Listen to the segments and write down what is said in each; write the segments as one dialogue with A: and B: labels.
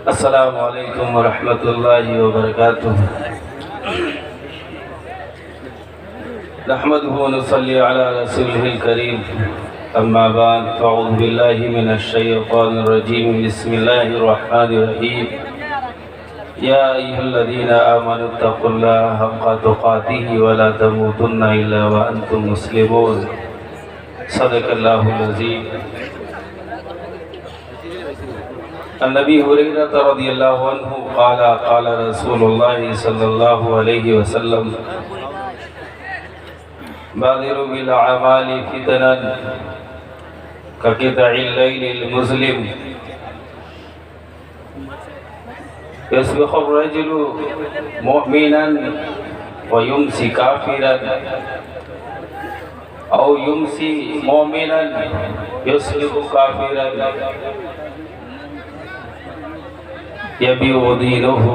A: السلام علیکم ورحمۃ اللہ وبرکاتہ۔ نحمده ونصلي على رسوله الكريم اما بعد فاعوذ باللہ من الشیطان الرجیم بسم اللہ الرحمن الرحیم یا ایھا الذین آمنوا اتقوا اللہ حق تقاته ولا تموتن الا وانتم مسلمون۔ صدق اللہ العظیم۔ عن ابی ہریرہ رضی اللہ عنہ قال قال رسول اللہ صلی اللہ علیہ وسلم بادروا بالاعمال فتنا كقطع الليل المظلم يصبح الرجل مؤمنا ويمسي كافرا او يمسي مؤمنا يصبح كافرا يبيع دينه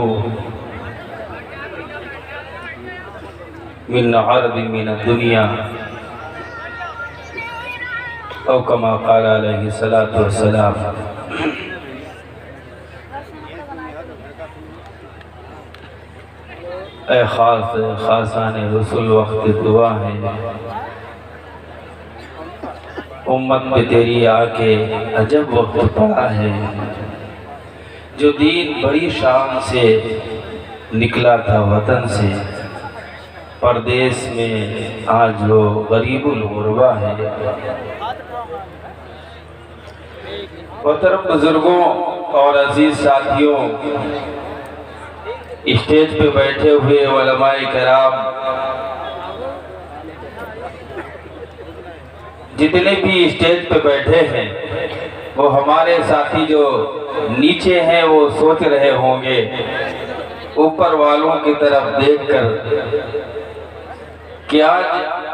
A: من عرض من الدنيا او كما قال عليه الصلاة والسلام۔ اے خاصان رسول وقت دعا ہے، امت پہ تیری آ کے عجب وقت پڑا ہے۔ جو دین بڑی شان سے نکلا تھا وطن سے، پردیس میں آج وہ غریب الغربا ہے۔ محترم بزرگوں اور عزیز ساتھیوں، اسٹیج پہ بیٹھے ہوئے علماء کرام، جتنے بھی اسٹیج پہ بیٹھے ہیں وہ ہمارے ساتھی جو نیچے ہیں وہ سوچ رہے ہوں گے اوپر والوں کی طرف دیکھ کر کہ آج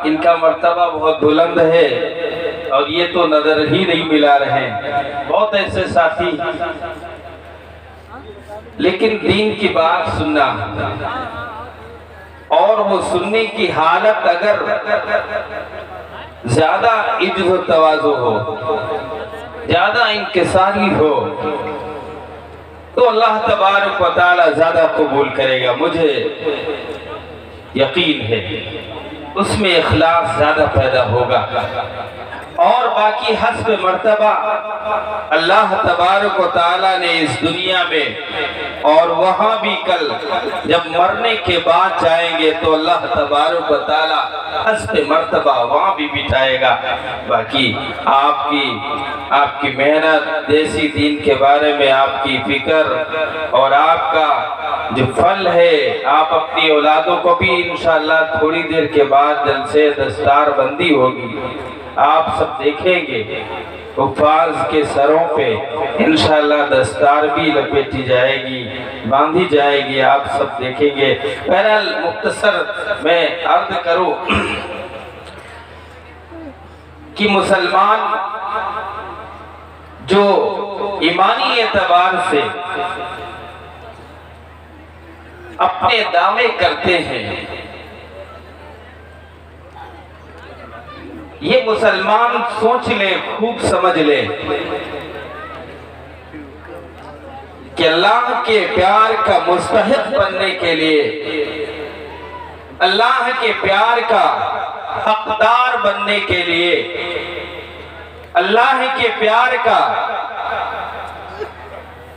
A: ان کا مرتبہ بہت بلند ہے اور یہ تو نظر ہی نہیں ملا رہے ہیں۔ بہت ایسے ساتھی، لیکن دین کی بات سننا اور وہ سننے کی حالت اگر زیادہ عجز و تواضع ہو، زیادہ انکساری ہو تو اللہ تبارک و تعالی زیادہ قبول کرے گا، مجھے یقین ہے۔ اس میں اخلاص زیادہ پیدا ہوگا اور باقی حسب مرتبہ اللہ تبارک و تعالی نے اس دنیا میں اور وہاں بھی کل جب مرنے کے بعد جائیں گے تو اللہ تبارک و تعالی حسب مرتبہ وہاں بھی بٹھائے گا۔ باقی آپ کی محنت، دیسی دین کے بارے میں آپ کی فکر اور آپ کا جو پھل ہے، آپ اپنی اولادوں کو بھی انشاءاللہ تھوڑی دیر کے بعد جلسے دستار بندی ہوگی، آپ سب دیکھیں گے حفاظ کے سروں پہ انشاءاللہ دستار بھی لپیٹی جائے گی، باندھی جائے گی، آپ سب دیکھیں گے۔ بہرحال مختصر میں عرض کروں کہ مسلمان جو ایمانی اعتبار سے اپنے دعوے کرتے ہیں، یہ مسلمان سوچ لے، خوب سمجھ لے کہ اللہ کے پیار کا مستحق بننے کے لیے، اللہ کے پیار کا حقدار بننے کے لیے، اللہ کے پیار کا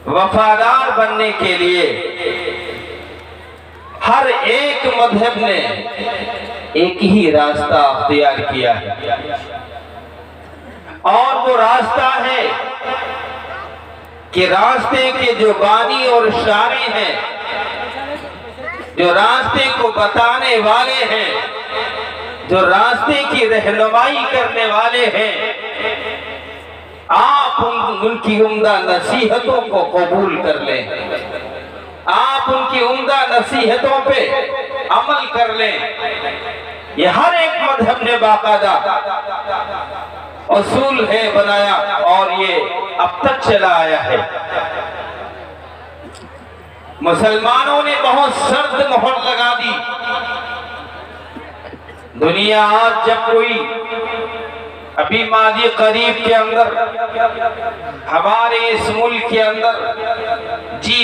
A: وفادار بننے کے لیے ہر ایک مذہب نے ایک ہی راستہ اختیار کیا ہے، اور وہ راستہ ہے کہ راستے کے جو بانی اور شارع ہیں، جو راستے کو بتانے والے ہیں، جو راستے کی رہنمائی کرنے والے ہیں، آپ ان کی عمدہ نصیحتوں کو قبول کر لیں، آپ ان کی عمدہ نصیحتوں پہ عمل کر لیں۔ یہ ہر ایک مذہب نے باقاعدہ اصول ہے بنایا اور یہ اب تک چلا آیا ہے۔ مسلمانوں نے بہت سرد مہر لگا دی۔ دنیا آج جب کوئی ابھی ماضی قریب کے اندر ہمارے اس ملک کے اندر جی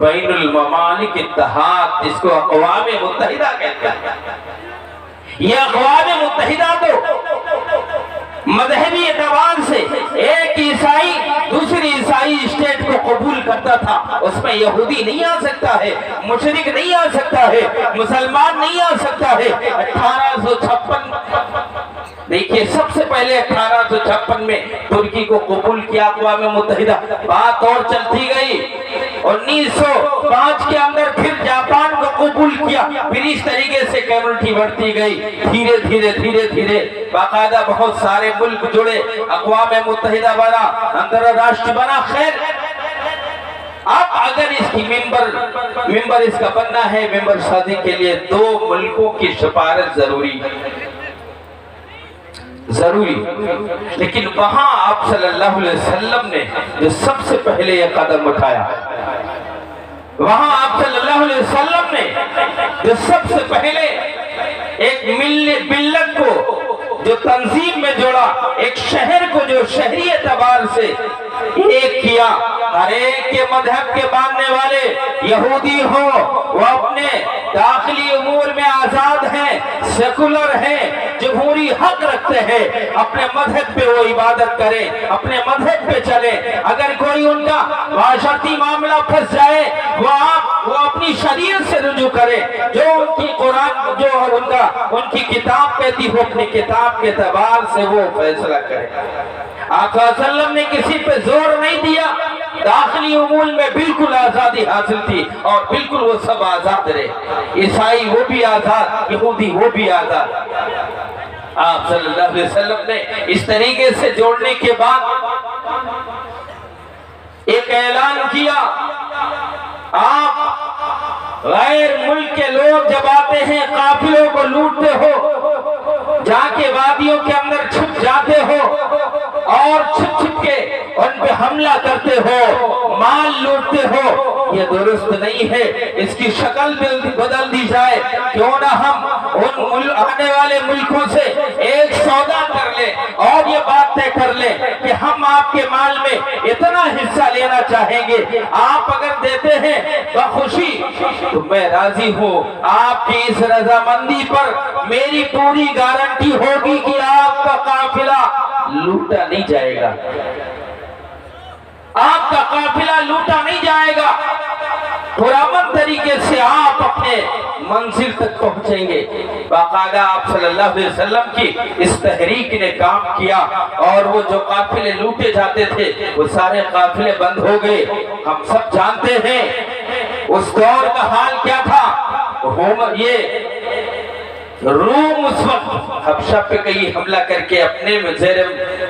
A: بین الممالک اتحاد، جس کو اقوام متحدہ کہتے ہیں۔ یہ اقوام متحدہ تو مذہبی اعتبار سے ایک عیسائی دوسری عیسائی اسٹیٹ کو قبول کرتا تھا، اس میں یہودی نہیں آ سکتا ہے، مشرک نہیں آ سکتا ہے، مسلمان نہیں آ سکتا ہے۔ 1856 دیکھیے، سب سے پہلے 1856 میں ترکی کو قبول کیا اقوام متحدہ، بات اور چلتی گئی۔ 1905 کے اندر پھر جاپان کو قبول کیا، پھر اس طریقے سے کمیونٹی بڑھتی گئی، دھیرے دھیرے دھیرے دھیرے باقاعدہ بہت سارے ملک جڑے، اقوام متحدہ بنا، اندرراشٹر بنا۔ خیر، اب اگر اس کی ممبر اس کا بننا ہے، ممبر سازی کے لیے 2 ملکوں کی سفارش ضروری، لیکن وہاں آپ صلی اللہ علیہ وسلم نے جو سب سے پہلے یہ قدم اٹھایا، وہاں آپ صلی اللہ علیہ وسلم نے جو سب سے پہلے ایک ملت کو جو تنظیم میں جوڑا، ایک شہر کو جو شہری اعتبار سے ایک کیا، ہر ایک کے مذہب کے ماننے والے یہودی ہو، وہ اپنے داخلی امور میں آزاد ہیں، سیکولر ہیں، جمہوری حق رکھتے ہیں، اپنے مذہب پہ وہ عبادت کریں، اپنے مذہب پہ چلیں۔ اگر کوئی ان کا معاشرتی معاملہ پھنس جائے، وہ اپنی شریعت سے رجوع کرے، جو ان کی قرآن جو ان کی کتاب کہتی ہو، اپنی کتاب کے اعتبار سے وہ فیصلہ کرے۔ آپ صلی اللہ علیہ وسلم نے کسی پہ زور نہیں دیا، داخلی امور میں بالکل آزادی حاصل تھی، اور بالکل وہ سب آزاد رہے، عیسائی وہ بھی آزاد، یہودی وہ بھی آزاد۔ آپ صلی اللہ علیہ وسلم نے اس طریقے سے جوڑنے کے بعد ایک اعلان کیا، آپ غیر ملک کے لوگ جب آتے ہیں قافلوں کو لوٹتے ہو، جا کے وادیوں کے اندر چھپ جاتے ہو اور چھپ چھپ کے ان پہ حملہ کرتے ہو، مال لوٹتے ہو، یہ درست نہیں ہے۔ اس کی شکل بدل دی جائے، کیوں نہ ہم ان آنے والے ملکوں سے ایک سودا کر لیں اور یہ بات طے کر لیں کہ ہم آپ کے مال میں اتنا حصہ لینا چاہیں گے، آپ اگر دیتے ہیں بخوشی تو میں راضی ہوں۔ آپ کی اس رضامندی پر میری پوری گارنٹی ہوگی کہ آپ کا قافلہ لوٹا نہیں جائے گا، آپ کا قافلہ لوٹا نہیں جائے گا، پرامن طریقے سے آپ اپنے منزل تک پہنچیں گے۔ باقاعدہ آپ صلی اللہ علیہ وسلم کی اس تحریک نے کام کیا، اور وہ جو قافلے لوٹے جاتے تھے وہ سارے قافلے بند ہو گئے۔ ہم سب جانتے ہیں اس دور کا حال کیا تھا۔ یہ روم اس وقت حبشہ پہ کئی حملہ کر کے اپنے میں زیر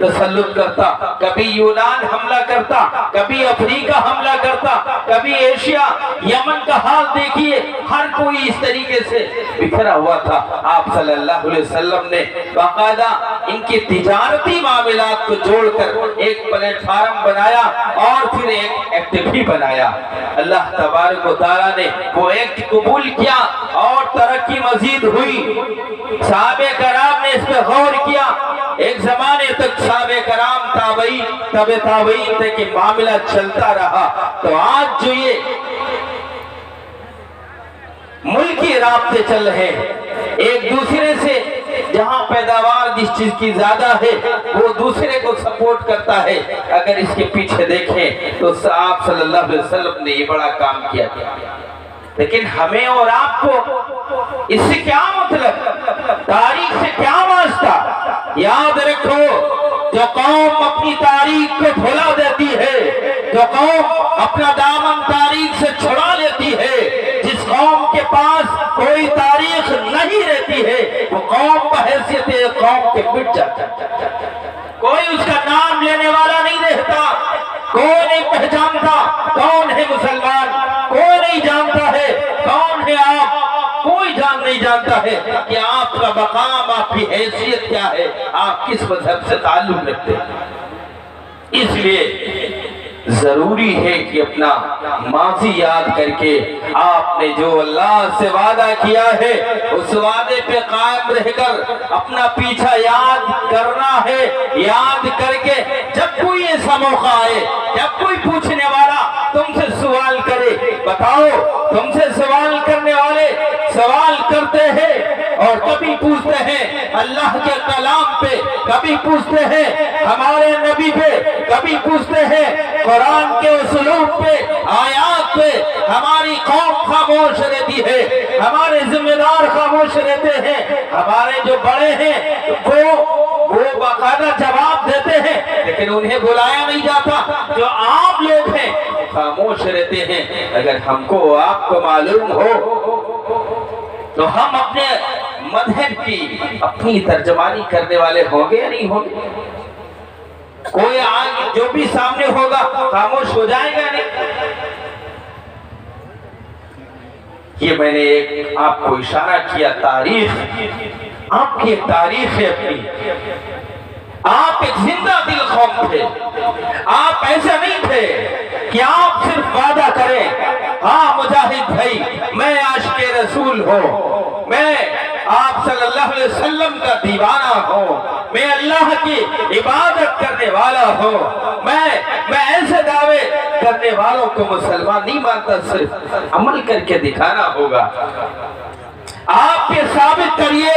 A: تسلط کرتا، کبھی یونان حملہ کرتا، کبھی افریقہ حملہ کرتا، کبھی ایشیا، یمن کا حال دیکھیے، ہر کوئی اس طریقے سے بکھرا ہوا تھا۔ آپ صلی اللہ علیہ وسلم نے باقاعدہ ان کی تجارتی معاملات کو جوڑ کر ایک پلیٹ فارم بنایا اور پھر ایک ایکٹ بھی بنایا۔ اللہ تبارک و تعالیٰ نے وہ ایکٹ قبول کیا اور ترقی مزید ہوئی۔ صحابہ کرام نے اس پہ غور کیا، ایک زمانے تک صحابہ کرام تابعین تھے کہ معاملہ چلتا رہا، تو آج جو یہ ملکی رابطے چل رہے ہیں، ایک دوسرے سے جہاں پیداوار جس چیز کی زیادہ ہے وہ دوسرے کو سپورٹ کرتا ہے۔ اگر اس کے پیچھے دیکھیں تو آپ صلی اللہ علیہ وسلم نے یہ بڑا کام کیا، لیکن ہمیں اور آپ کو اس سے کیا مطلب، تاریخ سے کیا واسطہ؟ یاد رکھو، جو قوم اپنی تاریخ کو بھلا دیتی ہے، جو قوم اپنا دامن تاریخ سے چھڑا لیتی ہے، جس قوم کے پاس کوئی تاریخ نہیں رہتی ہے، وہ قوم بحیثیت ایک قوم کے مٹ جاتا ہے۔ کوئی اس کا نام لینے والا نہیں رہتا، کوئی نہیں پہچانتا کون ہے مسلمان، کوئی نہیں جانتا ہے کون ہے آپ، کوئی نہیں جانتا ہے کہ آپ کا مقام، آپ کی حیثیت کیا ہے، آپ کس مذہب سے تعلق رکھتے ہیں۔ اس لیے ضروری ہے کہ اپنا ماضی یاد کر کے آپ نے جو اللہ سے وعدہ کیا ہے اس وعدے پہ قائم رہ کر اپنا پیچھا یاد کرنا ہے۔ یاد کر کے جب کوئی ایسا موقع آئے، جب کوئی پوچھنے والا تم سے سوال کرے بتاؤ تم سے سوال کرنے والے سوال کرتے ہیں اور کبھی پوچھتے ہیں اللہ کے کلام پہ، کبھی پوچھتے ہیں ہمارے نبی پہ، کبھی پوچھتے ہیں قرآن کے اسلوب پہ، آیات پہ۔ ہماری قوم خاموش رہتی ہے، ہمارے ذمہ دار خاموش رہتے ہیں، ہمارے جو بڑے ہیں وہ باقاعدہ جواب دیتے ہیں، لیکن انہیں بلایا نہیں جاتا۔ جو عام لوگ ہیں خاموش رہتے ہیں۔ اگر ہم کو آپ کو معلوم ہو تو ہم اپنے مذہب کی اپنی ترجمانی کرنے والے ہوں گے یا نہیں ہوں گے؟ کوئی آگے جو بھی سامنے ہوگا خاموش ہو جائے گا نہیں؟ یہ میں نے ایک آپ کو اشارہ کیا، تاریخ آپ کی ایک تاریخ ہے اپنی، آپ ایک زندہ دل قوم تھے۔ آپ ایسا نہیں تھے کہ آپ صرف وعدہ کریں ہاں مجاہد بھائی میں عاشق رسول ہوں، میں آپ صلی اللہ علیہ وسلم کا دیوانہ ہوں، میں اللہ کی عبادت کرنے والا ہوں، میں ایسے دعوے کرنے والوں کو مسلمان نہیں مانتا، صرف عمل کر کے دکھانا ہوگا۔ آپ یہ ثابت کریے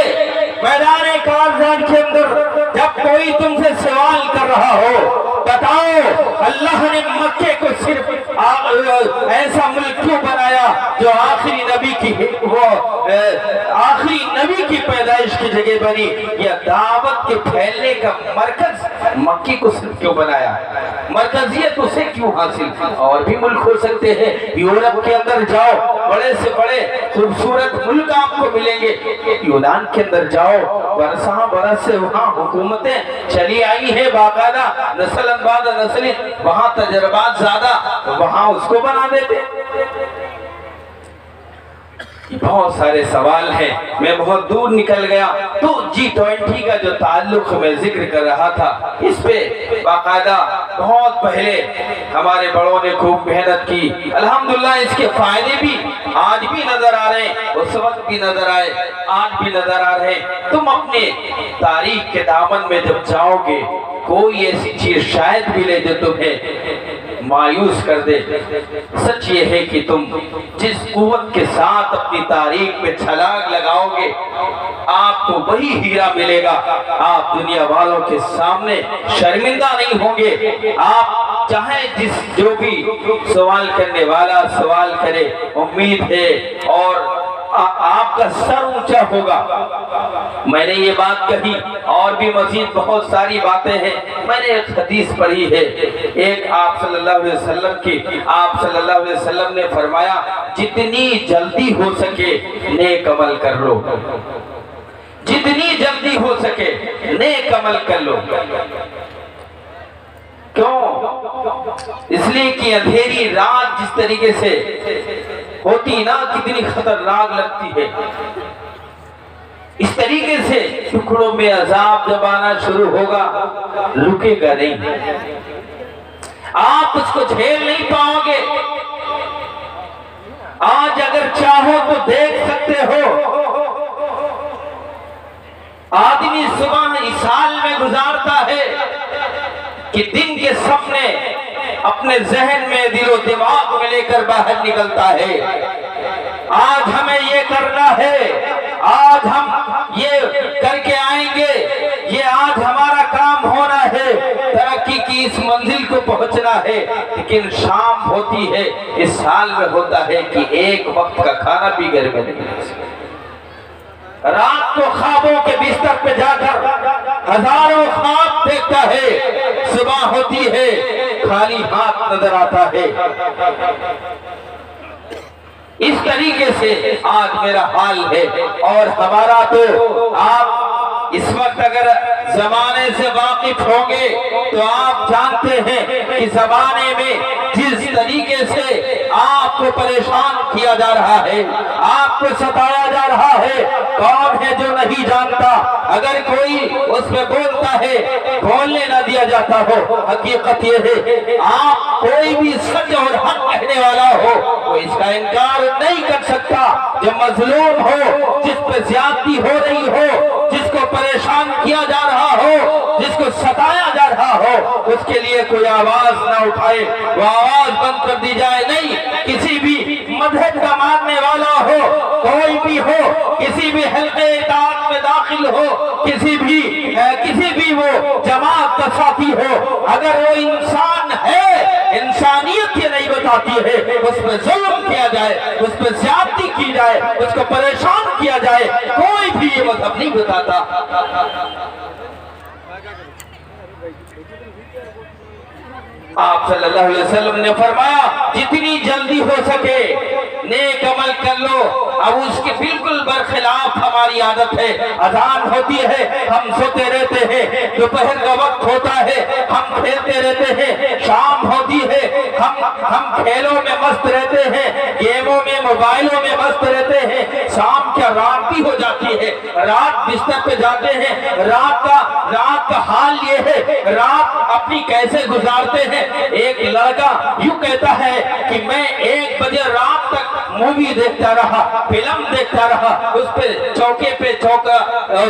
A: میدان کارزان کے اندر جب کوئی تم سے سوال کر رہا ہو، بتاؤ اللہ نے مکے کو صرف ایسا ملک کیوں بنایا جو آخری نبی کی پیدائش کی جگہ بنی؟ یا دعوت کے پھیلنے کا مرکز مکے کو صرف کیوں بنایا؟ مرکزیت اسے کیوں حاصل؟ اور بھی ملک ہو سکتے ہیں، یورپ کے اندر جاؤ بڑے سے بڑے خوبصورت ملک آپ کو ملیں گے، یونان کے اندر جاؤ برساں برس سے وہاں حکومتیں چلی آئی ہیں باقاعدہ، نسل بعد نسل، وہاں تجربات زیادہ، وہاں اس کو بنا دیتے۔ بہت سارے سوال ہیں، میں بہت دور نکل گیا۔ تو G20 کا جو تعلق میں ذکر کر رہا تھا، اس پہ باقاعدہ بہت پہلے ہمارے بڑوں نے خوب محنت کی، الحمدللہ اس کے فائدے بھی آج بھی نظر آ رہے ہیں، اس وقت بھی نظر آئے، آج بھی نظر آ رہے ہیں۔ تم اپنے تاریخ کے دامن میں جب جاؤ گے کوئی ایسی چیز شاید ملے جو تمہیں مایوس کر دے۔ سچ یہ ہے کہ تم جس قوت کے ساتھ اپنی تاریخ پہ چھلانگ لگاؤ گے آپ کو وہی ہیرا ملے گا، آپ دنیا والوں کے سامنے شرمندہ نہیں ہوں گے۔ آپ چاہے جو بھی سوال کرنے والا سوال کرے، امید ہے اور آپ کا سر اونچا ہوگا۔ میں نے یہ بات کہی اور بھی مزید بہت ساری باتیں ہیں۔ میں نے ایک حدیث پڑھی ہے، ایک آپ صلی اللہ علیہ وسلم کی، آپ صلی اللہ علیہ وسلم نے فرمایا جتنی جلدی ہو سکے نیک عمل کر لو، جتنی جلدی ہو سکے نیک عمل کر لو۔ کیوں؟ اس لیے کہ اندھیری رات جس طریقے سے ہوتی نا کتنی خطرناک لگتی ہے، اس طریقے سے ٹکڑوں میں عذاب جب آنا شروع ہوگا رکے گا نہیں، آپ اس کو جھیل نہیں پاؤ گے۔ آج اگر چاہو تو دیکھ سکتے ہو آدمی صبح اس حال میں گزارتا ہے کہ دن کے سپنے اپنے ذہن میں دل و دماغ میں لے کر باہر نکلتا ہے، آج ہمیں یہ کرنا ہے، آج ہم یہ کر کے آئیں گے، یہ آج ہمارا کام ہونا ہے، ترقی کی اس منزل کو پہنچنا ہے۔ لیکن شام ہوتی ہے، اس حال میں ہوتا ہے کہ ایک وقت کا کھانا بھی گھر میں نہیں مل سکتا، رات کو خوابوں کے بستر پہ جا کر ہزاروں خواب دیکھتا ہے، صبح ہوتی ہے خالی ہاتھ نظر آتا ہے۔ اس طریقے سے آج میرا حال ہے، اور ہمارا تو آپ اس وقت اگر زمانے سے واقف ہوں گے تو آپ جانتے ہیں کہ زمانے میں جس طریقے سے آپ کو پریشان کیا جا رہا ہے، آپ کو ستایا جا رہا ہے، کون ہے جو نہیں جانتا؟ اگر کوئی اس میں بولتا ہے بولنے نہ دیا جاتا ہو، حقیقت یہ ہے آپ کوئی بھی سچ اور حق کہنے والا ہو وہ اس کا انکار نہیں کر سکتا۔ جو مظلوم ہو، جس پہ زیادتی ہو رہی ہو، جس کو پریشان کیا جا رہا ہو، جس کو ستایا جا رہا ہو، اس کے لیے کوئی آواز نہ اٹھائے، وہ آواز بند کر دی جائے۔ نہیں، کسی بھی کسی بھی حلقے اطاعت میں داخل ہو، کسی بھی وہ جماعت کا ساتھی ہو، اگر وہ انسان ہے، انسانیت یہ نہیں بتاتی ہے اس پہ ظلم کیا جائے، اس پہ زیادتی کی جائے، اس کو پریشان کیا جائے، کوئی بھی یہ مذہب نہیں بتاتا۔ آپ صلی اللہ علیہ وسلم نے فرمایا جتنی جلدی ہو سکے نیک عمل کر لو۔ اب اس کے بالکل برخلاف ہماری عادت ہے، اذان ہوتی ہے ہم سوتے رہتے ہیں، دوپہر کا وقت ہوتا ہے ہم کھیلتے رہتے ہیں، شام ہوتی ہے ہم کھیلوں میں مست رہتے ہیں، گیموں میں، موبائلوں میں مست رہتے ہیں، شام کیا رات بھی ہو جاتی ہے، رات بستر پہ جاتے ہیں، رات کا حال یہ ہے رات اپنی کیسے گزارتے ہیں۔ ایک لڑکا یوں کہتا ہے کہ میں 1 بجے رات تک مووی دیکھتا رہا، فلم دیکھتا رہا، اس پہ چوکے پہ چوکا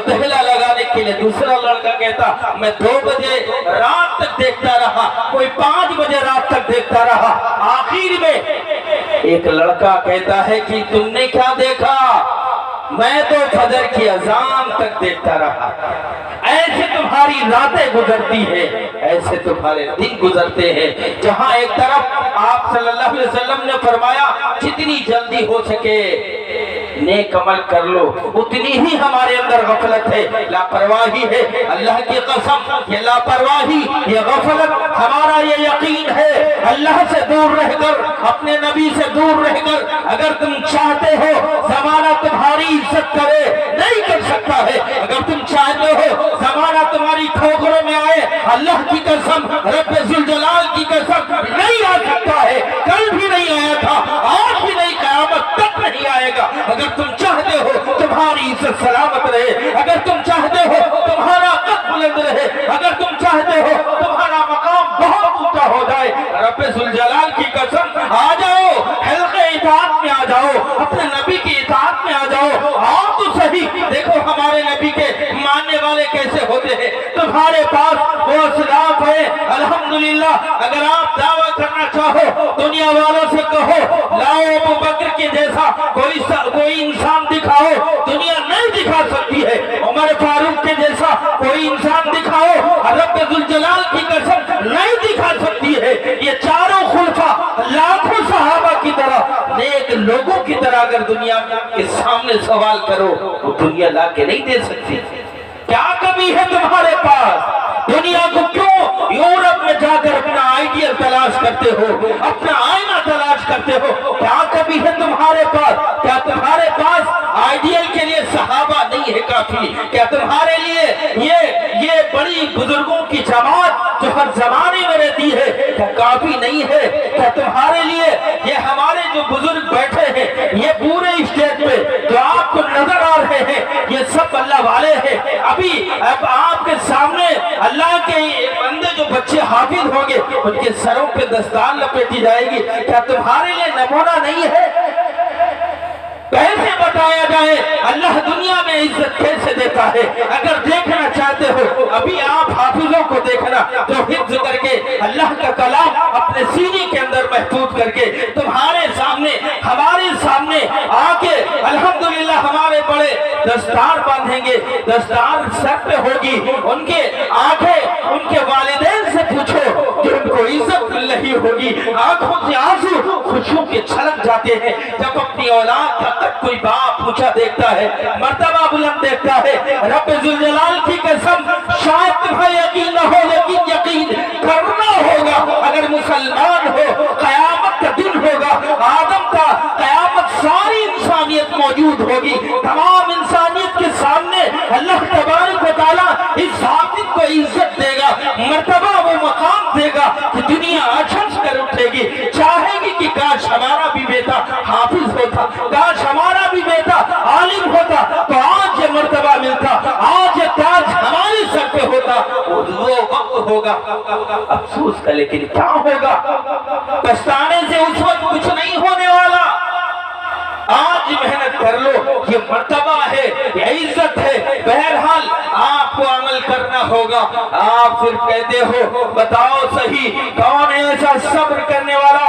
A: دہلا لگانے کے لیے۔ دوسرا لڑکا کہتا میں 2 بجے رات تک دیکھتا رہا، کوئی 5 بجے رات تک دیکھتا رہا۔ آخر میں ایک لڑکا کہتا ہے کہ تم نے کیا دیکھا؟ میں تو فجر کی اذان تک دیکھتا رہا۔ ایسے تمہاری راتیں گزرتی ہیں، ایسے تمہارے دن گزرتے ہیں۔ جہاں ایک طرف آپ صلی اللہ علیہ وسلم نے فرمایا جتنی جلدی ہو سکے نیک عمل کر لو، اتنی ہی ہمارے اندر غفلت ہے، لاپرواہی ہے۔ اللہ کی قسم یہ لاپرواہی، یہ غفلت، ہمارا یہ یقین ہے اللہ سے دور رہ کر، اپنے نبی سے دور رہ کر اگر تم چاہتے ہو زمانہ تمہاری عزت کرے، نہیں کر سکتا ہے۔ اگر تم چاہتے ہو زمانہ تمہاری ٹھوکروں میں آئے، اللہ کی قسم، رب ذوالجلال کی قسم، نہیں آ سکتا ہے۔ کل بھی نہیں آیا تھا، آج بھی نہیں، قیامت تک نہیں آئے گا۔ اگر تم چاہتے ہو تمہاری عزت سلامت رہے، اگر تم چاہتے ہو تمہارا قد بلند رہے، اگر تم چاہتے ہو تمہارا مقام بہت اونچا ہو جائے، رب ذوالجلال کی قسم آ جاؤ، حلقے اطاعت میں آ جاؤ، اپنے نبی کی اطاعت میں آ جاؤ۔ آؤ تو صحیح، دیکھو ہمارے نبی کے ماننے والے کیسے ہوتے ہیں۔ تمہارے پاس وہ اسلاف ہے، الحمدللہ۔ اگر آپ دعویٰ کرنا چاہو دنیا والوں سے کہو لاؤ ابو بکر کے جیسا کوئی انسان دکھاؤ، دنیا نہیں دکھا سکتی ہے۔ عمر فاروق کے جیسا کوئی انسان دکھاؤ، رب ذوالجلال کی قسم نہیں دکھا سکتی ہے۔ یہ چاروں خلفاء لاکھوں صحابہ کی طرح، نیک لوگوں کی طرح اگر دنیا کے سامنے سوال کرو وہ دنیا لا کے نہیں دے سکتی۔ کیا کمی ہے تمہارے پاس؟ دنیا کو کیوں یورپ میں جا کر اپنا آئیڈیل تلاش کرتے ہو، اپنا آئینہ تلاش کرتے ہو؟ کیا کمی ہے تمہارے پاس؟ کیا تمہارے پاس آئیڈیل کے لیے صحابہ نہیں ہے کافی؟ کیا تمہارے لیے یہ بڑی بزرگوں کی جماعت جو ہر زمانے میں رہتی ہے کیا کافی نہیں ہے؟ کیا تمہارے لیے یہ ہمارے جو بزرگ بیٹھے ہیں یہ پورے اسٹیج پہ جو آپ کو نظر آ رہے ہیں یہ سب اللہ والے ہیں؟ اب آپ کے سامنے اللہ کے بندے جو بچے حافظ ہوں گے ان کے سروں پہ دستار لپیٹی جائے گی، کیا تمہارے لیے نمونہ نہیں ہے؟ کیسے بتایا جائے اللہ دنیا میں عزت کیسے دیتا ہے؟ اگر دیکھنا چاہتے ہو ابھی آپ حافظوں کو دیکھنا جو حفظ کر کے اللہ کا کلام اپنے سینے کے اندر محفوظ کر کے تمہارے سامنے ہمارے سامنے آ کے الحمدللہ ہمارے بڑے دستار باندھیں گے، دستار سر پہ ہوگی، ان کے آنکھیں ان کے والدین سے پوچھو کہ ان کو عزت نہیں ہوگی، آنکھوں سے آنسو خوشیوں کے چھلک جاتے ہیں جب اپنی اولاد کا کوئی باپ اونچا دیکھتا ہے، مرتبہ بلند دیکھتا ہے۔ رب ذوالجلال کی قسم شاید تمہیں یقین نہ ہو لیکن یقین کرنا ہوگا اگر مسلمان ہو، قیامت کا دن ہوگا، آدم کا قیامت ساری انسانیت موجود ہوگی، تمام انسانیت کے سامنے اللہ تبارک و تعالیٰ اس حافظ کو عزت دے گا، مرتبہ وہ مقام دے گا کہ دنیا اچھنس کر اٹھے گی، چاہے گی کہ کاش ہمارا بھی بیٹا حافظ ہوتا، کاش ہمارا بھی بیٹا عالم ہوتا تو آج یہ مرتبہ ملتا، آج یہ تاج ہمارے سر پہ ہوتا۔ وہ وقت ہوگا افسوس کا، لیکن کیا ہوگا؟ پچھتانے سے اس وقت کچھ نہیں ہونے والا۔ آج محنت کر لو، یہ مرتبہ ہے، یہ عزت ہے۔ بہرحال آپ کو عمل کرنا ہوگا۔ آپ صرف کہتے ہو بتاؤ صحیح کون ہے ایسا صبر کرنے والا،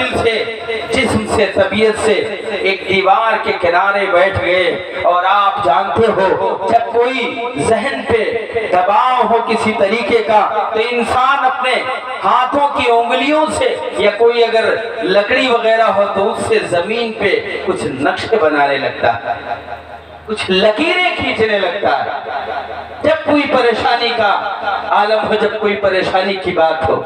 A: دل سے جسم سے تبیعت سے ایک دیوار کے کنارے بیٹھ گئے. اور آپ جانتے ہو جب کوئی ذہن پہ دباؤ ہو کسی طریقے کا تو انسان اپنے ہاتھوں کی انگلیوں سے یا کوئی اگر لکڑی وغیرہ ہو تو اس سے زمین پہ کچھ نقشے بنانے لگتا ہے, کچھ لکیریں کھینچنے لگتا ہے. جب کوئی پریشانی کا عالم ہو, جب کوئی پریشانی کی بات ہو,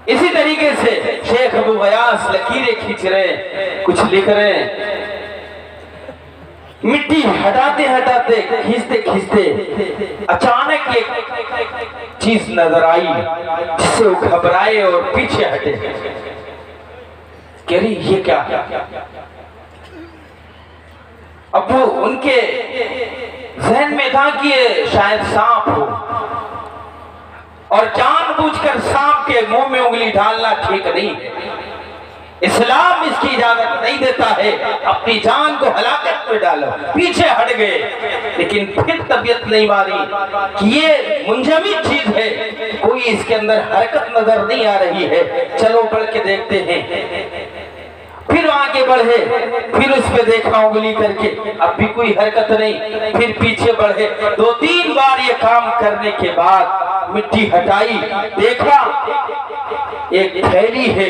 A: اسی طریقے سے شیخ ابو غیاث لکیریں کھینچ رہے ہیں, کچھ لکھ رہے ہیں. مٹی ہٹاتے ہٹاتے کھینچتے کھینچتے اچانک ایک چیز نظر آئی جس سے وہ گھبرائے اور پیچھے ہٹے. کہہ رہی یہ کیا؟ اب وہ ان کے ذہن میں تھا کہ یہ شاید سانپ ہو, اور جان بوجھ کر سانپ کے منہ میں انگلی ڈالنا ٹھیک نہیں ہے. اسلام اس کی اجازت نہیں دیتا ہے. اپنی جان کو ہلاکت میں ڈالو. پیچھے ہٹ گئے, لیکن پھر طبیعت نہیں مانی کہ یہ منجمد چیز ہے, کوئی اس کے اندر حرکت نظر نہیں آ رہی ہے, چلو بڑھ کے دیکھتے ہیں. پھر آگے بڑھے, پھر اس پہ دیکھا انگلی کر کے, اب بھی کوئی حرکت نہیں. پھر پیچھے بڑھے, 2-3 بار یہ کام کرنے کے بعد مٹی ہٹائی, دیکھا ایک تھیلی ہے,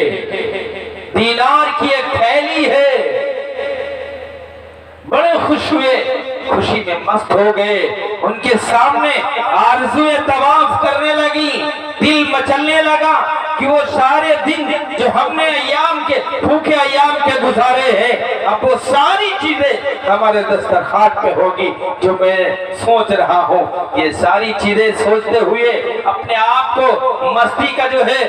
A: دینار کی ایک تھیلی ہے. بڑے خوش ہوئے, خوشی میں مست ہو گئے. ان کے سامنے آرزویں طواف کرنے لگی, دل مچلنے لگا کہ وہ سارے دن جو ہم نے ایام کے بھوکے ایام کے گزارے ہیں, اب وہ ساری چیزیں ہمارے دسترخوان پہ ہوگی جو میں سوچ رہا ہوں. یہ ساری چیزیں سوچتے ہوئے اپنے آپ کو مستی کا جو ہے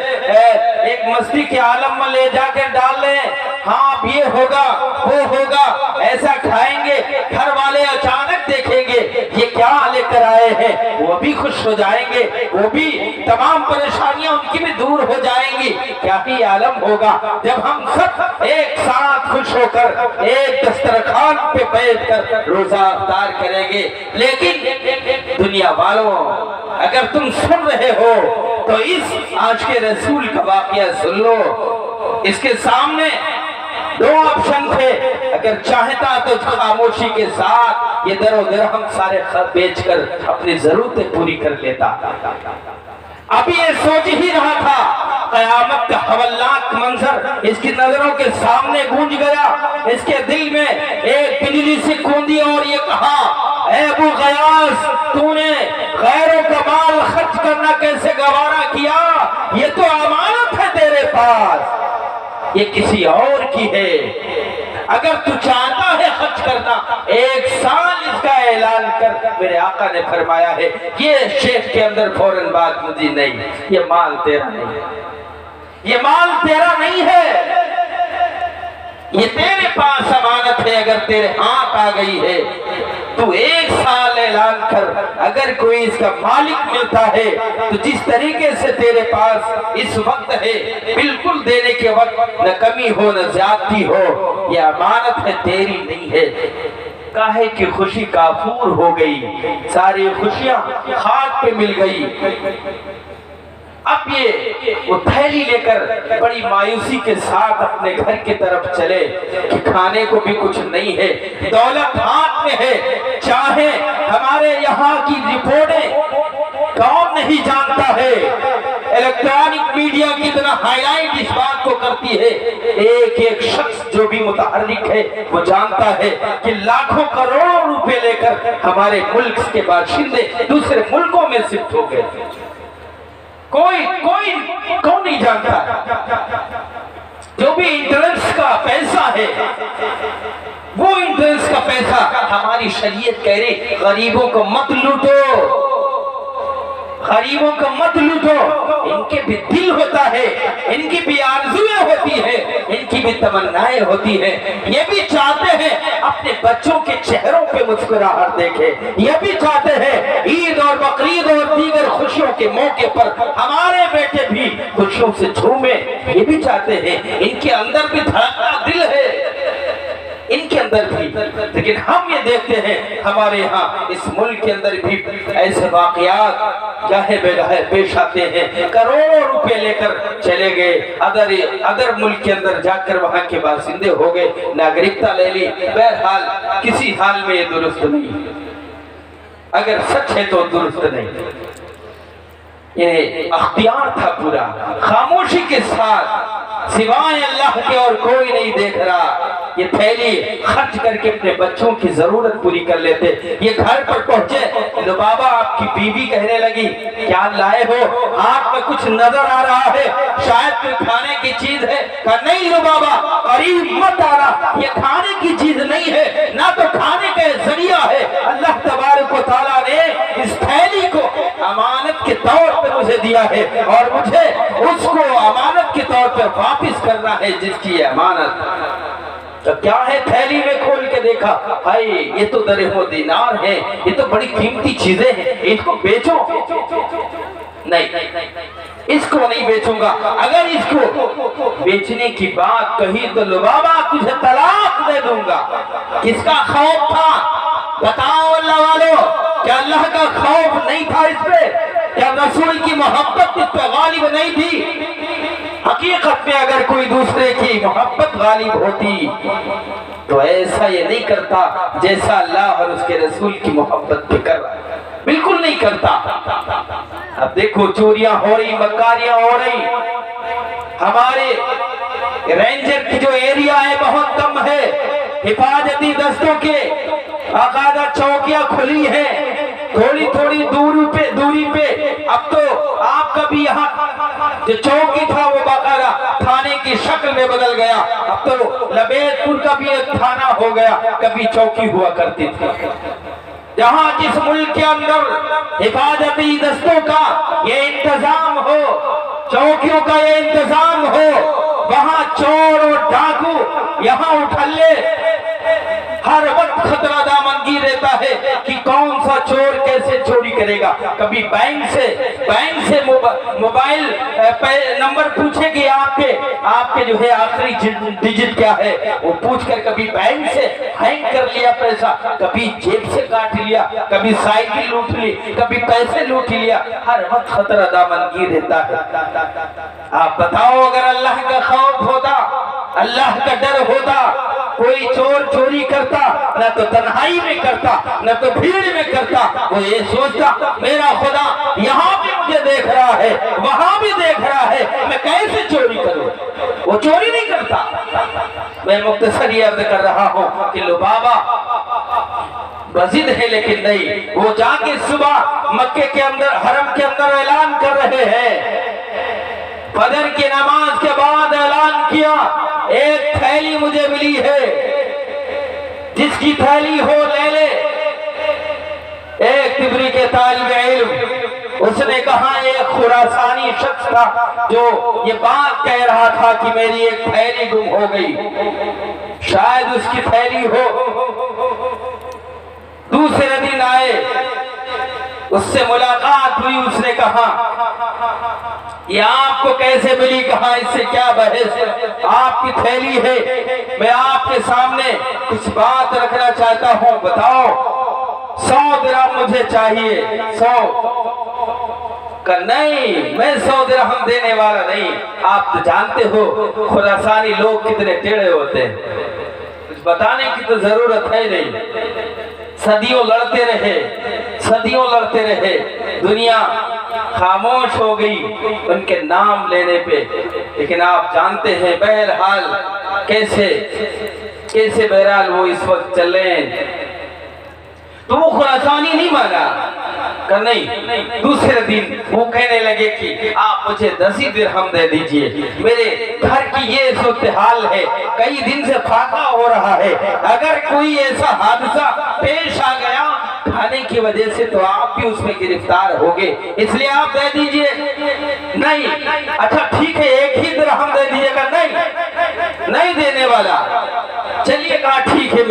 A: ایک مستی کے عالم میں لے جا کے ڈال لیں. ہاں اب یہ ہوگا وہ ہوگا, ایسا کھائیں گے, گھر والے اچانک دیکھیں گے یہ کیا لے کر آئے ہیں, وہ بھی خوش ہو جائیں گے, وہ بھی تمام پریشانیاں ان کی بھی دور ہو جائیں گی. کیا ہی عالم ہوگا جب ہم سب ایک ساتھ خوش ہو کر ایک دسترخوان پہ بیٹھ کر روزہ افطار کریں گے. لیکن دنیا والوں, اگر تم سن رہے ہو تو اس آج کے رسول کا واقعہ سن لو. اس کے سامنے 2 آپشن تھے, اگر چاہتا تو خاموشی کے ساتھ یہ در و درہم سارے بیچ کر اپنی ضرورتیں پوری کر لیتا. ابھی یہ سوچ ہی رہا تھا, قیامت کا ہولناک منظر اس کی نظروں کے سامنے گونج گیا. اس کے دل میں ایک بجلی سے کوندی اور یہ کہا, اے ابو غیاث, تو نے غیروں کا مال خرچ کرنا کیسے گوارا کیا؟ یہ تو امانت ہے تیرے پاس, یہ کسی اور کی ہے. اگر تو چاہتا ہے خرچ کرنا, 1 سال اس کا اعلان کر. میرے آقا نے فرمایا ہے یہ شیخ کے اندر فوراً بات مجھے نہیں, یہ مال تیرا نہیں ہے, یہ مال تیرا نہیں ہے, یہ تیرے پاس امانت ہے. اگر تیرے ہاتھ آ گئی ہے تو 1 سال اعلان کر, اگر کوئی اس کا مالک ملتا ہے تو جس طریقے سے تیرے پاس اس وقت ہے بالکل دینے کے وقت نہ کمی ہو نہ زیادتی ہو, یہ امانت ہے, تیری نہیں ہے. کاہے کی خوشی کافور ہو گئی, ساری خوشیاں خاک پہ مل گئی. اب یہ وہ تھیلی لے کر بڑی مایوسی کے ساتھ اپنے گھر کی طرف چلے کہ کھانے کو بھی کچھ نہیں ہے, دولت ہاتھ میں ہے. چاہے ہمارے یہاں کی رپورٹیں کون نہیں جانتا ہے, الیکٹرانک میڈیا کتنا ہائی لائٹ اس بات کو کرتی ہے, ایک ایک شخص جو بھی متحرک ہے وہ جانتا ہے کہ لاکھوں کروڑوں روپے لے کر ہمارے ملک کے باشندے دوسرے ملکوں میں شفٹ ہو گئے. کون نہیں جانتا. جو بھی انٹرنس کا پیسہ ہے وہ انٹرنس کا پیسہ ہماری شریعت کہہ رہی غریبوں کو مت لوٹو, غریبوں کو مت لوٹو. ان کے بھی دل ہوتا ہے, ان کی بھی آرزویں ہوتی ہے, ان کی بھی تمنائیں ہوتی ہیں. یہ بھی چاہتے ہیں اپنے بچوں کے چہروں پہ مسکراہٹ دیکھے, یہ بھی چاہتے ہیں عید اور بقرعید اور دیگر خوشیوں کے موقع پر ہمارے بیٹے بھی خوشیوں سے جھومیں, یہ بھی چاہتے ہیں. ان کے اندر بھی دھڑکتا دل ہے, ان کے اندر اندر بھی، لیکن ہم یہ دیکھتے ہیں ہمارے یہاں اس ملک کے اندر بھی ایسے واقعات گاہے بگاہے پیش آتے ہیں، کروڑوں روپے لے کر چلے گئے ادر ملک کے اندر جا کر وہاں کے باشندے ہو گئے، ناگرکتا لے لی۔ بہرحال کسی حال میں یہ درست نہیں، اگر سچ ہے تو درست نہیں۔ یہ اختیار تھا پورا، خاموشی کے ساتھ سوائے اللہ کے اور کوئی نہیں دیکھ رہا، یہ تھیلی خرچ کر کے اپنے بچوں کی ضرورت پوری کر لیتے۔ یہ گھر پر پہنچے، لبابا آپ کی بیوی کہنے لگی کیا لائے ہو، ہاتھ میں کچھ نظر آ رہا ہے، شاید کوئی کھانے کی چیز ہے۔ کہا نہیں لبابا، قریب مت آ رہا، یہ کھانے کی چیز نہیں ہے، نہ تو کھانے کا ذریعہ ہے۔ اللہ تبارک و تعالیٰ نے اس تھیلی کو امانت کے طور پر مجھے دیا ہے، اور مجھے اس کو امانت کے طور پر واپس کرنا ہے جس کی یہ امانت۔ تو کیا ہے تھیلی میں کھول کے دیکھا، ہائے یہ تو درہم و دینار ہیں، یہ تو بڑی قیمتی چیزیں ہیں، ان کو بیچو۔ نہیں، اس کو نہیں بیچوں گا، اگر اس کو بیچنے کی بات کہی تو لبابا تجھے طلاق دے دوں گا۔ کس کا خوف تھا بتاؤ اللہ والو؟ کیا اللہ کا خوف نہیں تھا اس پہ؟ کیا رسول کی محبت اس پہ غالب نہیں تھی؟ حقیقت میں اگر کوئی دوسرے کی محبت غالب ہوتی تو ایسا یہ نہیں کرتا جیسا اللہ اور اس کے رسول کی محبت پہ کر رہا ہے، بالکل نہیں کرتا۔ اب دیکھو چوریاں ہو رہی، مکاریاں ہو رہی، ہمارے رینجر کی جو ایریا ہے بہت کم ہے، حفاظتی دستوں کے باقاعدہ چوکیاں کھلی ہیں، تھوڑی تھوڑی دوری پہ۔ اب تو آپ کا بھی یہاں جو چوکی تھا وہ باقاعدہ تھانے کی شکل میں بدل گیا، اب تو لبیت پور کا بھی ایک تھانہ ہو گیا، کبھی چوکی ہوا کرتی تھی۔ جہاں جس ملک کے اندر حفاظتی دستوں کا یہ انتظام ہو، چوکیوں کا یہ انتظام ہو، وہاں چور اور ڈاکو یہاں اٹھلے ہر وقت خطرہ دامنگیر رہتا ہے کہ کون سا چور کیسے چوری کرے گا۔ کبھی بینک سے موبائل نمبر پوچھے گی آپ کے جو ہے آخری ڈیجٹ کیا ہے، وہ پوچھ کر کبھی بینک سے ہینگ کر لیا پیسہ، کبھی جیب سے کاٹ لیا، کبھی سائیکل لوٹ لی، کبھی پیسے لوٹ لیا، ہر وقت خطرہ دامنگیر رہتا ہے۔ آپ بتاؤ اگر اللہ کا خوف ہوتا، اللہ کا ڈر ہوتا، کوئی چور چوری کرتا نہ تو تنہائی میں کرتا نہ تو بھیڑ میں کرتا، وہ یہ سوچتا میرا خدا یہاں بھی مجھے دیکھ رہا ہے، وہاں بھی دیکھ رہا ہے، میں کیسے چوری کروں؟ وہ چوری نہیں کرتا۔ میں مختصر یہ عرض کر رہا ہوں کہ لبابا بزد ہے لیکن نہیں، وہ جا کے صبح مکے کے اندر حرم کے اندر اعلان کر رہے ہیں، فجر کی نماز کے بعد اعلان کیا ایک تھیلی مجھے ملی ہے، جس کی تھیلی ہو لے لے۔ ایک تبری کے طالب علم، اس نے کہا ایک خراسانی شخص تھا جو یہ بات کہہ رہا تھا کہ میری ایک تھیلی گم ہو گئی، شاید اس کی تھیلی ہو۔ دوسرے دن آئے، اس سے ملاقات ہوئی، اس نے کہا یہ آپ کو کیسے ملی؟ کہا اس سے کیا بحث، آپ کی تھیلی ہے، میں آپ کے سامنے کچھ بات رکھنا چاہتا ہوں، بتاؤ 100 درہم مجھے چاہیے۔ 100 کہ نہیں، میں 100 درہم دینے والا نہیں۔ آپ تو جانتے ہو خراسانی لوگ کتنے ٹیڑے ہوتے ہیں، کچھ بتانے کی تو ضرورت ہے نہیں، صدیوں لڑتے رہے، دنیا خاموش ہو گئی ان کے نام لینے پہ، لیکن آپ جانتے ہیں بہرحال کیسے بہرحال وہ اس وقت چلے ہیں۔ تو وہ خراسانی نہیں مانا کہ نہیں، دوسرے دن وہ کہنے لگے کہ آپ مجھے 10 درہم دے دیجئے، میرے گھر کی یہ صورتحال ہے، کئی دن سے فاقہ ہو رہا ہے، اگر کوئی ایسا حادثہ پیش آ گیا کھانے کی وجہ سے تو آپ بھی اس میں گرفتار ہوگے، اس لیے آپ دے دیجئے۔ نہیں، اچھا ٹھیک ہے 1 ہی درہم دے دیجئے گا۔ نہیں دینے والا۔ چلیے کہا ٹھیک ہے،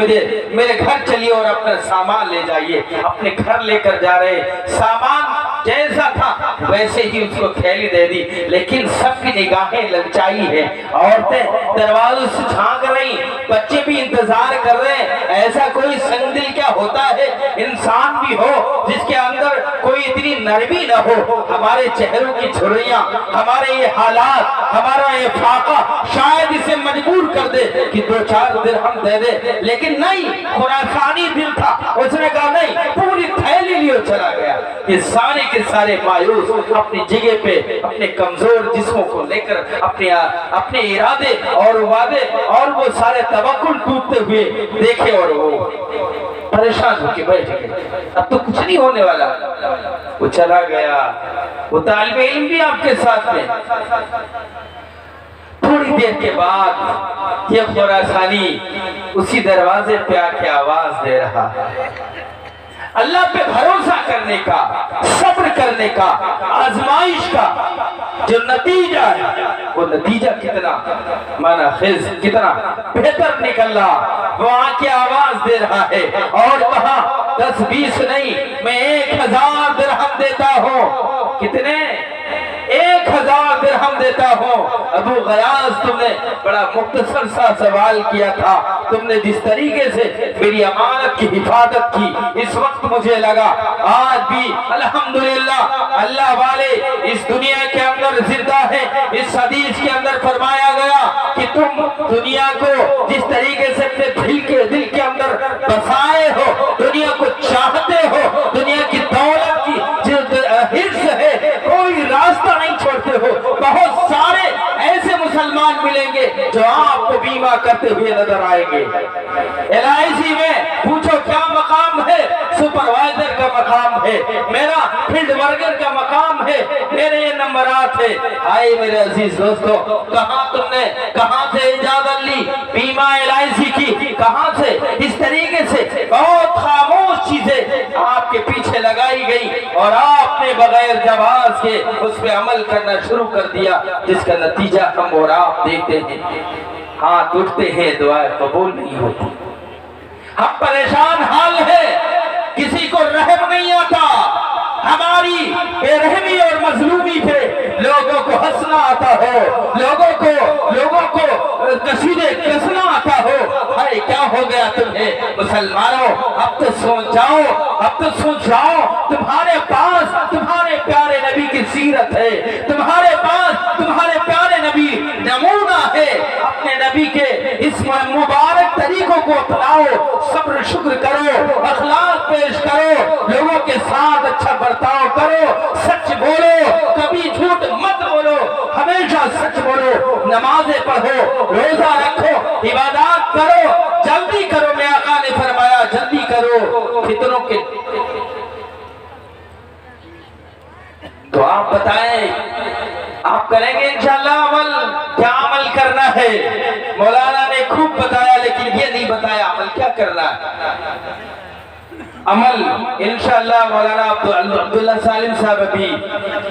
A: میرے گھر چلیے اور اپنا سامان لے جائیے۔ اپنے گھر لے کر جا رہے، سامان جیسا تھا ویسے ہی اس کو تھیلی دے دی، لیکن سب کی نگاہیں للچائی ہے، عورتیں دروازوں سے جھانک رہی بچے بھی انتظار کر رہے ہیں ایسا کوئی سنگ دل کیا ہوتا ہے انسان بھی ہو جس کے اندر کوئی اتنی نرمی نہ ہو. ہمارے چہروں کی جھریاں، ہمارے یہ حالات، ہمارا یہ فاقہ شاید اسے مجبور کر دے کہ 2-4 درہم دے دے، لیکن نہیں، خراسانی دل تھا. اس نے کہا نہیں، پوری تھیلی لیے چلا گیا. یہ سارے کے سارے مایوس اپنی جگہ پہ اپنے کمزور جسموں کو لے کر اپنے ارادے اور وعدے اور وہ سارے توکل ٹوٹتے ہوئے دیکھے اور وہ پریشان ہو کے بیٹھ گئے. اب تو کچھ نہیں ہونے والا. وہ چلا گیا. وہ طالب علم بھی آپ کے ساتھ میں. تھوڑی دیر کے بعد یہ خراسانی اسی دروازے پہ آ کے آواز دے رہا ہے. اللہ پہ بھروسہ کرنے کا، صبر کرنے کا، آزمائش کا جو نتیجہ ہے وہ نتیجہ کتنا مانا خیز کتنا بہتر نکل رہا. وہ آ کے آواز دے رہا ہے اور کہا 10-20 نہیں، میں 1000 درہم دیتا ہوں. کتنے؟ 1000 درہم دیتا ہوں. ابو غیاث، تم نے بڑا مختصر سا سوال کیا تھا. تم نے جس طریقے سے میری امانت کی حفاظت کی، اس وقت مجھے لگا آج بھی الحمدللہ اللہ والے اس دنیا کے اندر زندہ ہے. اس حدیث کے اندر فرمایا گیا کہ تم دنیا کو جس طریقے سے اپنے دل کے اندر بسائے ہو، دنیا کو چاہتے ہو، دنیا کی دولت کی جو حرص ہے، کوئی راستہ نہیں چھوڑتے ہو. بہت سارے ایسے مسلمان ملیں گے جو آپ کو بیمہ کرتے ہوئے نظر آئیں گے. LIC میں پوچھو کیا مقام ہے؟ سپروائزر کا مقام ہے، میرا فیلڈ ورکر کا مقام ہے، میرے یہ نمبرات ہے. آئے میرے عزیز دوستو، کہاں تم نے کہاں سے اجازت لی بیمہ LIC کی؟ کہاں سے؟ اس طریقے سے بہت خاموش چیزیں آپ کے پیچھے لگائی گئی اور آپ نے بغیر جواز کے اس پہ عمل کرنا شروع کر دیا، جس کا نتیجہ ہم اور آپ دیکھتے ہیں. ہاتھ اٹھتے ہیں، دعائیں قبول نہیں ہوتی. ہم پریشان حال ہے، کسی کو رحم نہیں آتا. ہماری بے رحمی اور مظلومی پہ لوگوں کو ہنسنا آتا ہو، لوگوں کو قصیدے کسنا آتا ہو. ہائے کیا ہو گیا تمہیں مسلمانوں؟ اب تو سوچ جاؤ. تمہارے پاس تمہارے پیارے نبی کی سیرت ہے، تمہارے پاس تمہارے پیارے نبی نمونہ ہے. اپنے نبی کے اس مبارک طریقوں کو اپناؤ، صبر شکر کرو، اخلاق پیش کرو، لوگوں کے ساتھ اچھا برتاؤ کرو، سچ بولو، کبھی جھوٹ مت بولو، ہمیشہ سچ بولو، نمازیں پڑھو، روزہ رکھو، عبادات کرو. جلدی کرو، میں آقا نے فرمایا جلدی کرو فتنوں کے. تو آپ بتائیں، آپ کریں گے انشاءاللہ عمل؟ کیا عمل کرنا ہے؟ مولانا نے خوب بتایا لیکن یہ نہیں بتایا عمل کیا کرنا ہے. عمل انشاءاللہ مولانا عبداللہ سالم صاحب ابھی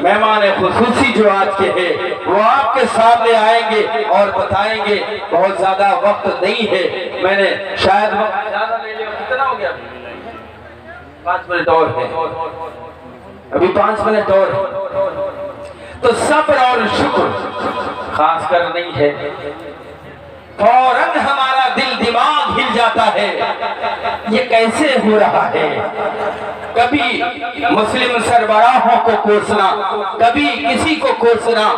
A: مہمان خصوصی جو آج کے ہیں وہ آپ کے سامنے آئیں گے اور بتائیں گے. بہت زیادہ وقت نہیں ہے، میں نے شاید وقت زیادہ لے لیا. کتنا ہو گیا؟ 5 منٹ اور ہے، ابھی 5 منٹ اور ہے. تو صبر اور شکر خاص کر نہیں ہے. فوراً ہمارا دل دماغ ہل جاتا ہے، یہ کیسے ہو رہا ہے. کبھی مسلم سربراہوں کو کوسنا، کبھی کسی کو کوسنا،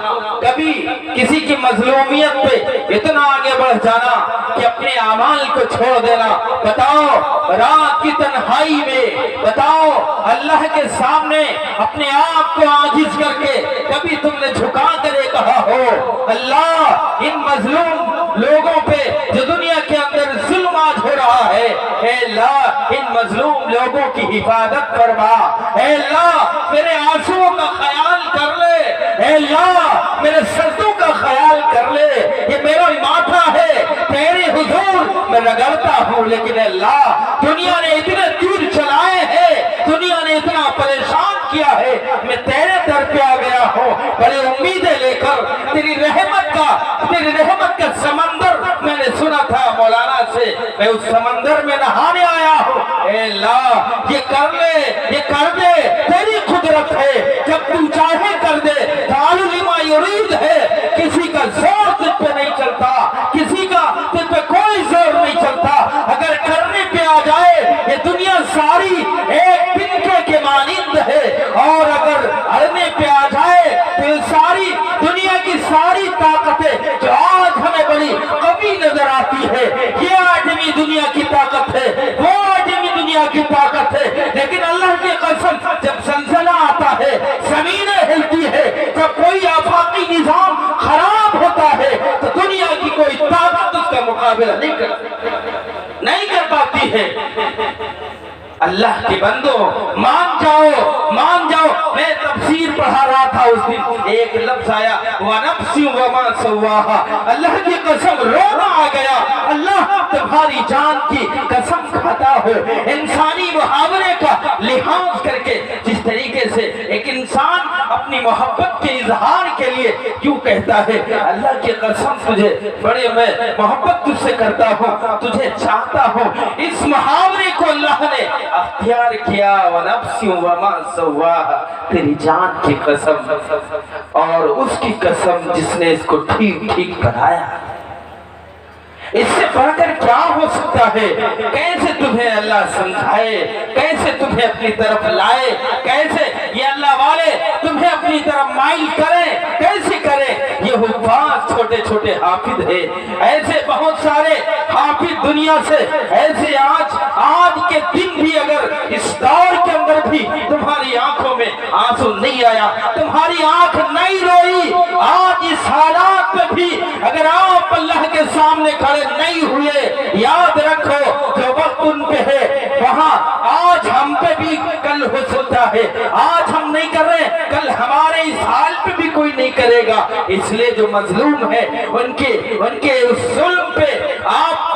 A: کبھی کسی کی مظلومیت پہ اتنا آگے بڑھ جانا کہ اپنے اعمال کو چھوڑ دینا. بتاؤ رات کی تنہائی میں، بتاؤ اللہ کے سامنے اپنے آپ کو عاجز کر کے کبھی تم نے جھکا کر یہ کہا ہو اللہ ان مظلوم لوگوں پہ جو دنیا کے اندر ظلم آج ہو رہا ہے، اے اللہ ان مظلوم لوگوں کی حفاظت فرما، اے اللہ میرے آنسوؤں کا خیال کر لے، اے اللہ میرے سردوں کا خیال کر لے. یہ میرا ماتھا ہے تیرے حضور میں رگڑتا ہوں، لیکن اے اللہ دنیا نے اتنے تیر چلائے ہیں، دنیا نے اتنا پریشان کیا ہے، میں تیرے در پہ آ گیا ہوں بڑی امیدیں لے کر. تیری رحمت کا سمندر میں نے سنا تھا مولانا سے، میں اس سمندر میں نہانے آیا ہوں. اے اللہ یہ کر لے، یہ کر دے، تیری قدرت ہے، جب تو چاہے کر دے. تعالی لما یرید ہے، کسی کا زور تجھ پہ نہیں چلتا، کسی کا تجھ پہ کوئی زور ساری ایک تنکے کے مانند ہے، اور اگر اڑنے پہ آ جائے تو یہ ساری دنیا کی ساری طاقتیں جو آج ہمیں بڑی قوی نظر آتی ہے، یہ آدمی دنیا کی طاقت ہے، وہ آدمی دنیا کی طاقت ہے، لیکن اللہ کی قسم جب زلزلہ آتا ہے، زمینیں ہلتی ہے، جب کوئی آفاقی نظام خراب ہوتا ہے تو دنیا کی کوئی طاقت اس کا مقابلہ نہیں کر پاتی ہے۔ اللہ کے بندو مان جاؤ، مان جاؤ۔ میں تفسیر پڑھا رہا تھا اس دن، ایک لفظ آیا وَنَفْسٍ وَمَا سَوَّاهَا، اللہ کی قسم رونا آ گیا، اللہ تمہاری جان کی قسم کھاتا ہو۔ انسانی محاورے کا لحاظ کر کے جس طریقے سے ایک انسان اپنی محبت کے اظہار کے لیے کیوں کہتا ہے اللہ کی قسم تجھے بڑے میں محبت تجھ سے کرتا ہوں، تجھے چاہتا ہوں، اس محاورے کو اللہ نے اختیار کیا وَنَفْسٍ وَمَا سَوَّاهَا، تیری جان کی قسم اور اس کی قسم جس نے اس کو ٹھیک ٹھیک بنایا۔ اس سے بڑھ کر کیا ہو سکتا ہے؟ کیسے تمہیں اللہ سمجھائے، کیسے تمہیں اپنی طرف لائے، کیسے یہ اللہ والے تمہیں اپنی طرف مائل کریں، کیسے کریں؟ یہ حفاظ چھوٹے چھوٹے حافظ ہیں، ایسے بہت سارے حافظ دنیا سے، ایسے آج کے دن بھی اگر اس دور کے اندر بھی تمہاری آنکھوں میں آنسو نہیں آیا، تمہاری آنکھ نہیں روئی، آج اس حالات میں بھی اگر آپ اللہ کے سامنے کھڑے نہیں ہوئے، یاد رکھو جو وقت ان پہ ہے وہاں آج ہم پہ بھی کل ہو سکتا ہے، آج ہم نہیں کر رہے کل ہمارے اس حال پہ بھی کوئی نہیں کرے گا۔ اس لیے جو مظلوم ہے ان کے اس ظلم پہ آپ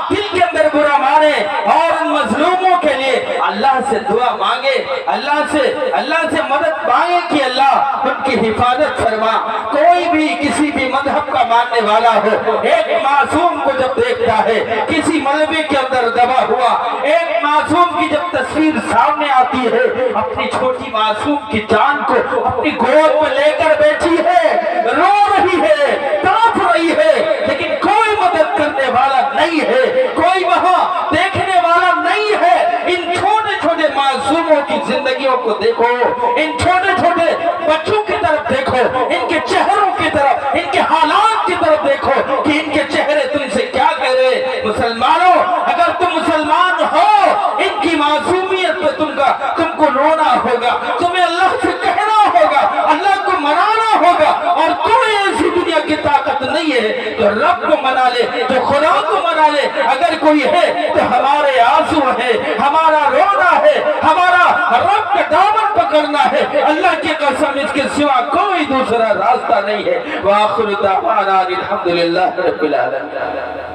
A: دل کے اندر برا مارے اور ان مظلوموں کے لیے اللہ سے دعا مانگے، اللہ سے مدد مانگے کہ اللہ ان کی حفاظت فرما۔ کوئی بھی کسی بھی مذہب کا ماننے والا ہو، ایک معصوم کو جب دیکھتا ہے کسی ملبے کے اندر دبا ہوا، ایک معصوم کی جب تصویر سامنے آتی ہے، اپنی چھوٹی معصوم کی جان کو اپنی گود میں لے کر بیٹھی ہے، رو رہی ہے، تڑپ رہی ہے، لیکن کوئی مدد کرنے والا نہیں ہے، کوئی وہاں دیکھنے والا نہیں ہے۔ ان چھوٹے چھوٹے معصوموں کی زندگیوں کو دیکھو، ان چھوٹے چھوٹے بچوں کی طرف دیکھو، ان کے چہروں کی طرف، ان کے حالات کی طرف دیکھو کہ ان کے چہرے تم سے کیا کہہ رہے۔ مسلمانوں اگر تم مسلمان ہو، ان کی معصومیت پہ تم کو رونا ہوگا، تمہیں اللہ سے کہنا ہوگا، اللہ کو منانا ہوگا، اور تمہیں ایسی دنیا کی طاقت نہیں ہے تو رب کو منا لے، جو خدا کو منا لے۔ اگر کوئی ہے تو ہمارے آنسو ہے، ہمارا رونا ہے، ہمارا رب کا دامن پکڑنا ہے۔ اللہ کی قسم اس کے سوا کوئی دوسرا راستہ نہیں ہے۔ وآخر دعوانا الحمدللہ رب العالمین۔